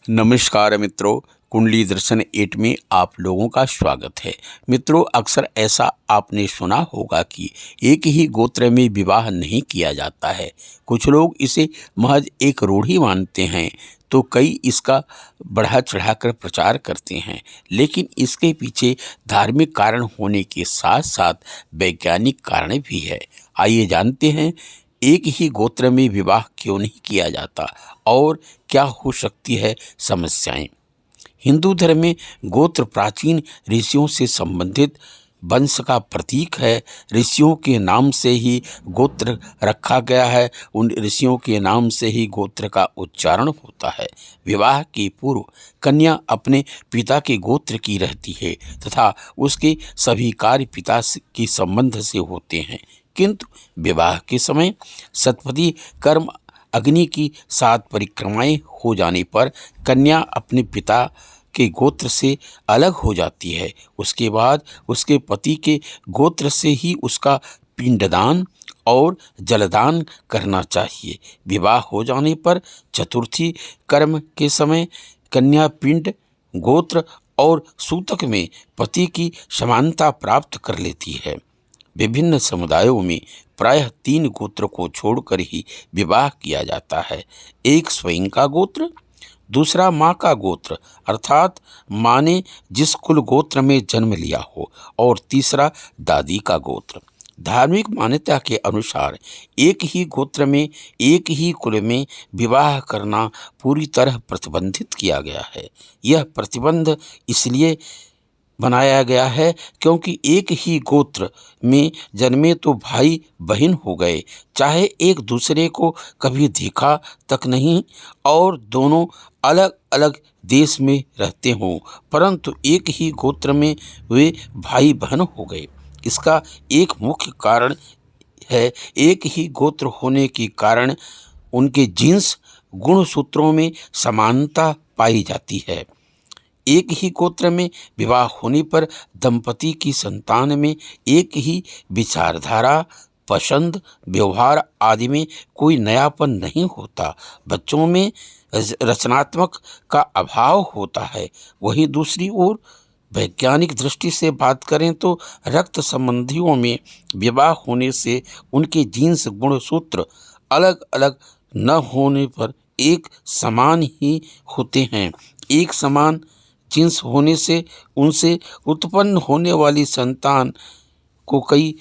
नमस्कार मित्रों, कुंडली दर्शन 8 में आप लोगों का स्वागत है। मित्रों, अक्सर ऐसा आपने सुना होगा कि एक ही गोत्र में विवाह नहीं किया जाता है। कुछ लोग इसे महज एक रूढ़ी मानते हैं, तो कई इसका बढ़ा चढ़ाकर प्रचार करते हैं। लेकिन इसके पीछे धार्मिक कारण होने के साथ साथ वैज्ञानिक कारण भी है। आइए जानते हैं एक ही गोत्र में विवाह क्यों नहीं किया जाता और क्या हो सकती है समस्याएं। हिंदू धर्म में गोत्र प्राचीन ऋषियों से संबंधित वंश का प्रतीक है। ऋषियों के नाम से ही गोत्र रखा गया है। उन ऋषियों के नाम से ही गोत्र का उच्चारण होता है। विवाह के पूर्व कन्या अपने पिता के गोत्र की रहती है तथा उसके सभी कार्य पिता के संबंध से होते हैं। किंतु विवाह के समय सतपथी कर्म अग्नि की 7 परिक्रमाएं हो जाने पर कन्या अपने पिता के गोत्र से अलग हो जाती है। उसके बाद उसके पति के गोत्र से ही उसका पिंडदान और जलदान करना चाहिए। विवाह हो जाने पर चतुर्थी कर्म के समय कन्या पिंड, गोत्र और सूतक में पति की समानता प्राप्त कर लेती है। विभिन्न समुदायों में प्रायः 3 गोत्र को छोड़कर ही विवाह किया जाता है। एक स्वयं का गोत्र, दूसरा माँ का गोत्र अर्थात माँ ने जिस कुल गोत्र में जन्म लिया हो, और तीसरा दादी का गोत्र। धार्मिक मान्यता के अनुसार एक ही गोत्र में एक ही कुल में विवाह करना पूरी तरह प्रतिबंधित किया गया है। यह प्रतिबंध इसलिए बनाया गया है क्योंकि एक ही गोत्र में जन्मे तो भाई बहन हो गए, चाहे एक दूसरे को कभी देखा तक नहीं और दोनों अलग अलग देश में रहते हों, परंतु एक ही गोत्र में वे भाई बहन हो गए। इसका एक मुख्य कारण है, एक ही गोत्र होने के कारण उनके जीन्स गुणसूत्रों में समानता पाई जाती है। एक ही गोत्र में विवाह होने पर दंपति की संतान में एक ही विचारधारा, पसंद, व्यवहार आदि में कोई नयापन नहीं होता। बच्चों में रचनात्मक का अभाव होता है। वहीं दूसरी ओर वैज्ञानिक दृष्टि से बात करें तो रक्त संबंधियों में विवाह होने से उनके जीन्स गुणसूत्र अलग अलग न होने पर एक समान ही होते हैं। एक समान जीन्स होने से उनसे उत्पन्न होने वाली संतान को कई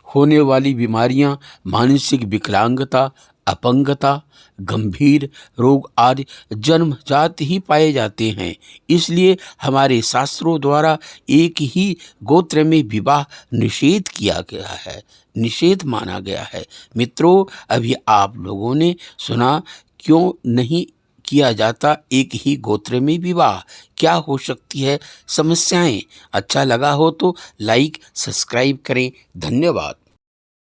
होने वाली बीमारियां, मानसिक विकलांगता, अपंगता, गंभीर रोग आदि जन्मजात ही पाए जाते हैं। इसलिए हमारे शास्त्रों द्वारा एक ही गोत्र में विवाह निषेध किया गया है, निषेध माना गया है। मित्रों, अभी आप लोगों ने सुना क्यों नहीं किया जाता एक ही गोत्र में विवाह, क्या हो सकती है समस्याएं। अच्छा लगा हो तो लाइक सब्सक्राइब करें। धन्यवाद।